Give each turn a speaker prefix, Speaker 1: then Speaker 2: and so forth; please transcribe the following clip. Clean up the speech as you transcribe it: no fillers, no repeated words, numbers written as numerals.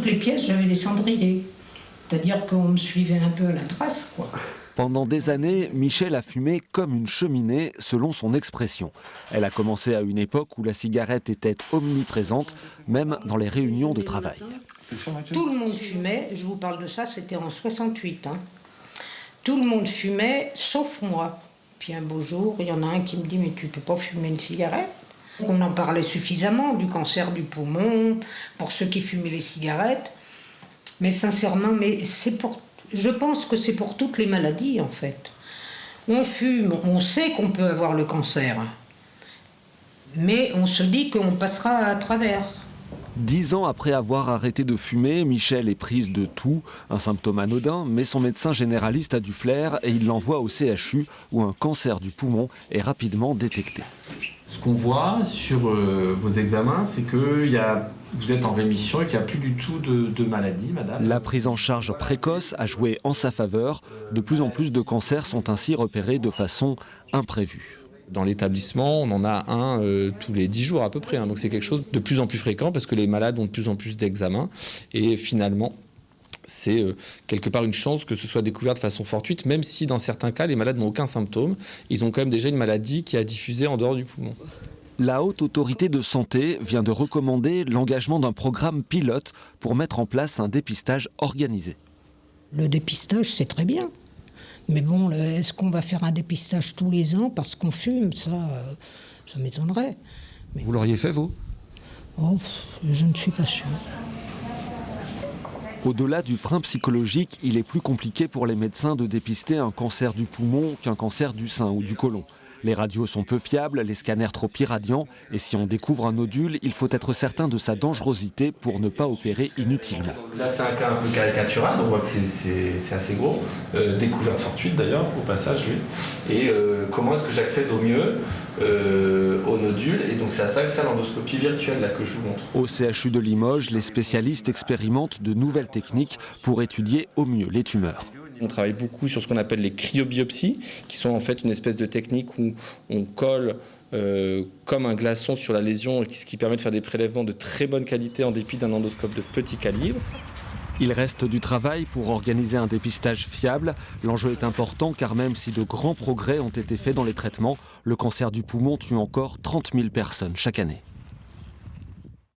Speaker 1: toutes les pièces, j'avais des cendriers. C'est-à-dire qu'on me suivait un peu à la trace, quoi.
Speaker 2: Pendant des années, Michel a fumé comme une cheminée, selon son expression. Elle a commencé à une époque où la cigarette était omniprésente, même dans les réunions de travail.
Speaker 1: Tout le monde fumait, je vous parle de ça, c'était en 68. Tout le monde fumait, sauf moi. Puis un beau jour, il y en a un qui me dit « Mais tu peux pas fumer une cigarette ?» On en parlait suffisamment du cancer du poumon, pour ceux qui fumaient les cigarettes. Mais sincèrement, je pense que c'est pour toutes les maladies, en fait. On fume, on sait qu'on peut avoir le cancer. Mais on se dit qu'on passera à travers.
Speaker 2: 10 ans après avoir arrêté de fumer, Michel est prise de tout, un symptôme anodin, mais son médecin généraliste a du flair et il l'envoie au CHU où un cancer du poumon est rapidement détecté.
Speaker 3: Ce qu'on voit sur vos examens, c'est que vous êtes en rémission et qu'il n'y a plus du tout de maladie, madame.
Speaker 2: La prise en charge précoce a joué en sa faveur. De plus en plus de cancers sont ainsi repérés de façon imprévue.
Speaker 4: Dans l'établissement, on en a un tous les 10 jours à peu près. Donc c'est quelque chose de plus en plus fréquent parce que les malades ont de plus en plus d'examens. Et finalement, c'est quelque part une chance que ce soit découvert de façon fortuite, même si dans certains cas, les malades n'ont aucun symptôme. Ils ont quand même déjà une maladie qui a diffusé en dehors du poumon.
Speaker 2: La Haute Autorité de Santé vient de recommander l'engagement d'un programme pilote pour mettre en place un dépistage organisé.
Speaker 1: Le dépistage, c'est très bien. Mais bon, est-ce qu'on va faire un dépistage tous les ans parce qu'on fume? Ça m'étonnerait. Mais...
Speaker 2: Vous l'auriez fait, vous?
Speaker 1: Oh, je ne suis pas sûre.
Speaker 2: Au-delà du frein psychologique, il est plus compliqué pour les médecins de dépister un cancer du poumon qu'un cancer du sein ou du côlon. Les radios sont peu fiables, les scanners trop irradiants, et si on découvre un nodule, il faut être certain de sa dangerosité pour ne pas opérer inutilement.
Speaker 3: Là, c'est un cas un peu caricatural, on voit que c'est assez gros. Découverte fortuite d'ailleurs, au passage, oui. Et comment est-ce que j'accède au mieux au nodule? Et donc c'est à ça que c'est l'endoscopie virtuelle là, que je vous montre.
Speaker 2: Au CHU de Limoges, les spécialistes expérimentent de nouvelles techniques pour étudier au mieux les tumeurs.
Speaker 4: On travaille beaucoup sur ce qu'on appelle les cryobiopsies, qui sont en fait une espèce de technique où on colle comme un glaçon sur la lésion, ce qui permet de faire des prélèvements de très bonne qualité en dépit d'un endoscope de petit calibre.
Speaker 2: Il reste du travail pour organiser un dépistage fiable. L'enjeu est important car même si de grands progrès ont été faits dans les traitements, le cancer du poumon tue encore 30 000 personnes chaque année.